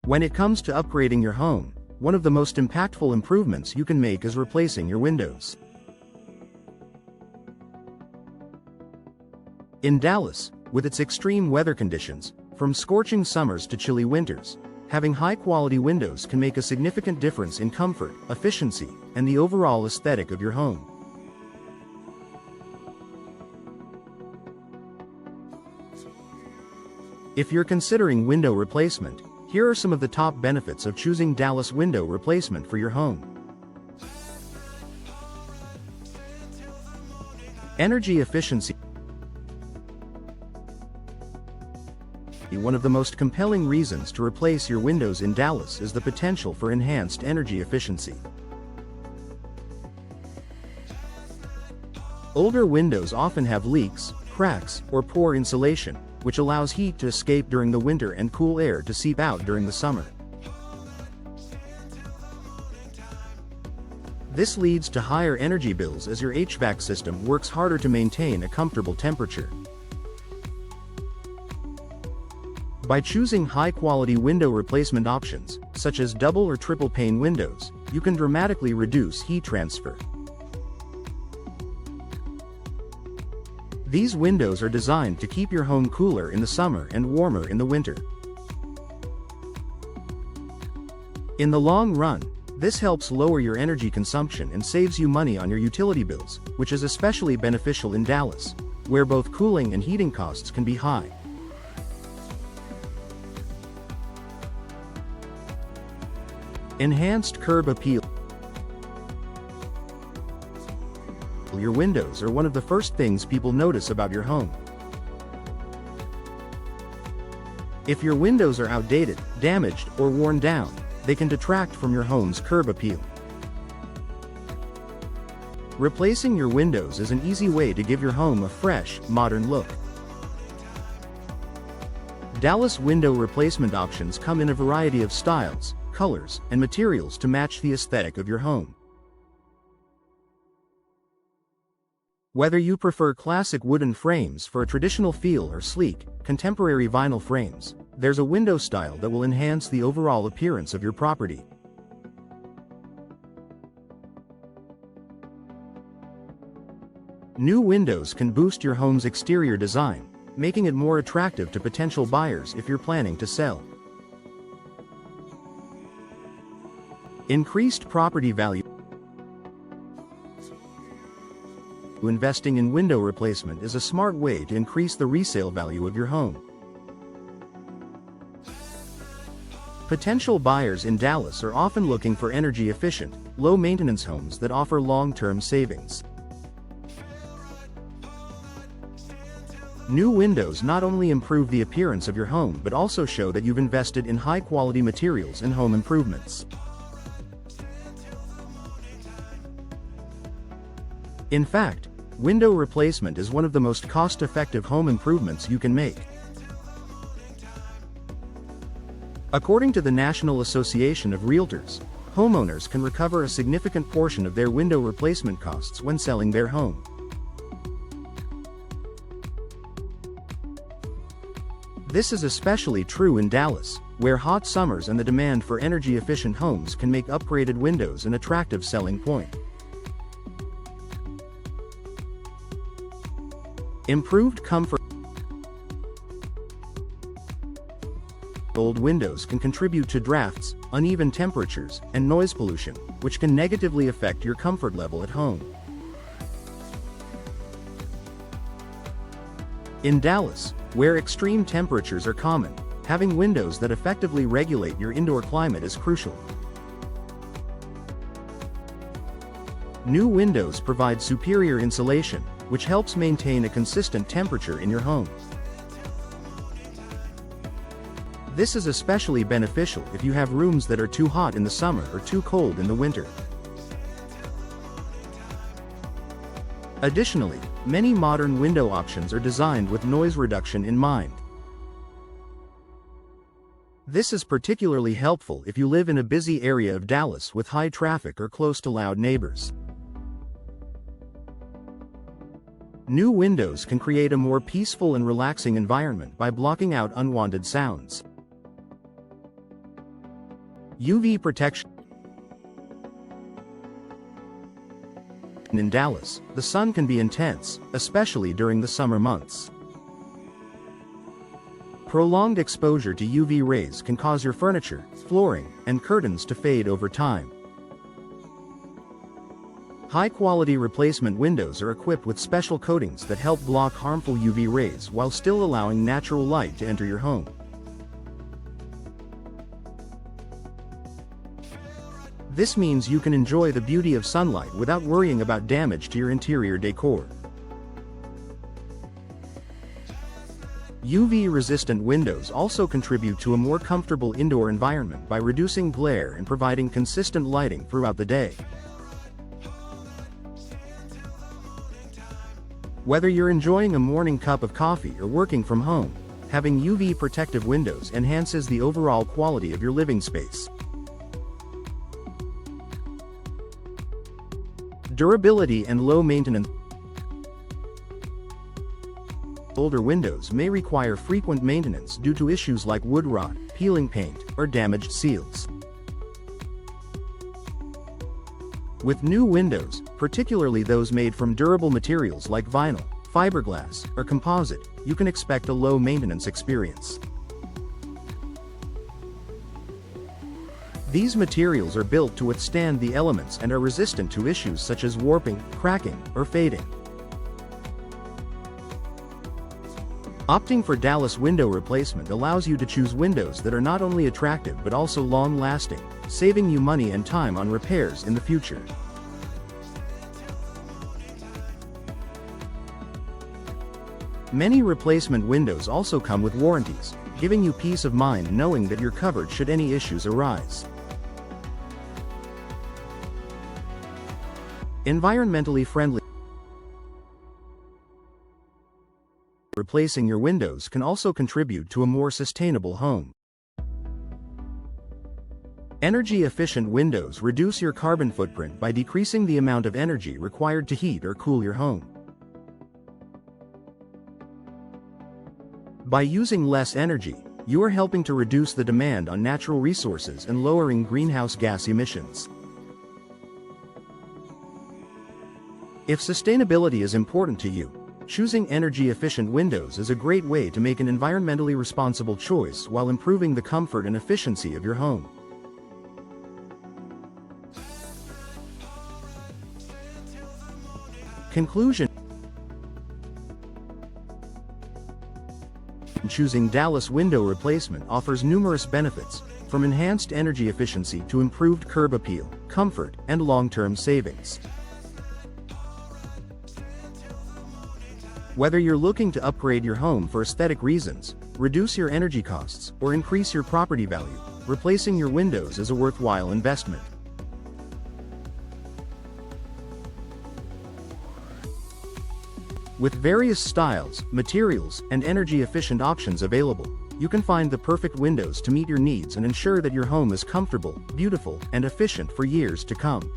When it comes to upgrading your home, one of the most impactful improvements you can make is replacing your windows. In Dallas, with its extreme weather conditions, from scorching summers to chilly winters, having high-quality windows can make a significant difference in comfort, efficiency, and the overall aesthetic of your home. If you're considering window replacement, here are some of the top benefits of choosing Dallas window replacement for your home. Energy efficiency. One of the most compelling reasons to replace your windows in Dallas is the potential for enhanced energy efficiency. Older windows often have leaks, cracks, or poor insulation, which allows heat to escape during the winter and cool air to seep out during the summer. This leads to higher energy bills as your HVAC system works harder to maintain a comfortable temperature. By choosing high-quality window replacement options, such as double or triple pane windows, you can dramatically reduce heat transfer. These windows are designed to keep your home cooler in the summer and warmer in the winter. In the long run, this helps lower your energy consumption and saves you money on your utility bills, which is especially beneficial in Dallas, where both cooling and heating costs can be high. Enhanced curb appeal. Your windows are one of the first things people notice about your home. If your windows are outdated, damaged, or worn down, they can detract from your home's curb appeal. Replacing your windows is an easy way to give your home a fresh, modern look. Dallas window replacement options come in a variety of styles, colors, and materials to match the aesthetic of your home. Whether you prefer classic wooden frames for a traditional feel or sleek, contemporary vinyl frames, there's a window style that will enhance the overall appearance of your property. New windows can boost your home's exterior design, making it more attractive to potential buyers if you're planning to sell. Increased property value. Investing in window replacement is a smart way to increase the resale value of your home. Potential buyers in Dallas are often looking for energy-efficient, low-maintenance homes that offer long-term savings. New windows not only improve the appearance of your home but also show that you've invested in high-quality materials and home improvements. In fact, window replacement is one of the most cost-effective home improvements you can make. According to the National Association of Realtors, homeowners can recover a significant portion of their window replacement costs when selling their home. This is especially true in Dallas, where hot summers and the demand for energy-efficient homes can make upgraded windows an attractive selling point. Improved comfort. Old windows can contribute to drafts, uneven temperatures, and noise pollution, which can negatively affect your comfort level at home. In Dallas, where extreme temperatures are common, having windows that effectively regulate your indoor climate is crucial. New windows provide superior insulation, which helps maintain a consistent temperature in your home. This is especially beneficial if you have rooms that are too hot in the summer or too cold in the winter. Additionally, many modern window options are designed with noise reduction in mind. This is particularly helpful if you live in a busy area of Dallas with high traffic or close to loud neighbors. New windows can create a more peaceful and relaxing environment by blocking out unwanted sounds. UV protection. In Dallas, the sun can be intense, especially during the summer months. Prolonged exposure to UV rays can cause your furniture, flooring, and curtains to fade over time. High-quality replacement windows are equipped with special coatings that help block harmful UV rays while still allowing natural light to enter your home. This means you can enjoy the beauty of sunlight without worrying about damage to your interior decor. UV-resistant windows also contribute to a more comfortable indoor environment by reducing glare and providing consistent lighting throughout the day. Whether you're enjoying a morning cup of coffee or working from home, having UV protective windows enhances the overall quality of your living space. Durability and low maintenance. Older windows may require frequent maintenance due to issues like wood rot, peeling paint, or damaged seals. With new windows, particularly those made from durable materials like vinyl, fiberglass, or composite, you can expect a low-maintenance experience. These materials are built to withstand the elements and are resistant to issues such as warping, cracking, or fading. Opting for Dallas window replacement allows you to choose windows that are not only attractive but also long-lasting, saving you money and time on repairs in the future. Many replacement windows also come with warranties, giving you peace of mind knowing that you're covered should any issues arise. Environmentally friendly. Replacing your windows can also contribute to a more sustainable home. Energy-efficient windows reduce your carbon footprint by decreasing the amount of energy required to heat or cool your home. By using less energy, you are helping to reduce the demand on natural resources and lowering greenhouse gas emissions. If sustainability is important to you, choosing energy-efficient windows is a great way to make an environmentally responsible choice while improving the comfort and efficiency of your home. Conclusion. Choosing Dallas window replacement offers numerous benefits, from enhanced energy efficiency to improved curb appeal, comfort, and long-term savings. Whether you're looking to upgrade your home for aesthetic reasons, reduce your energy costs, or increase your property value, replacing your windows is a worthwhile investment. With various styles, materials, and energy-efficient options available, you can find the perfect windows to meet your needs and ensure that your home is comfortable, beautiful, and efficient for years to come.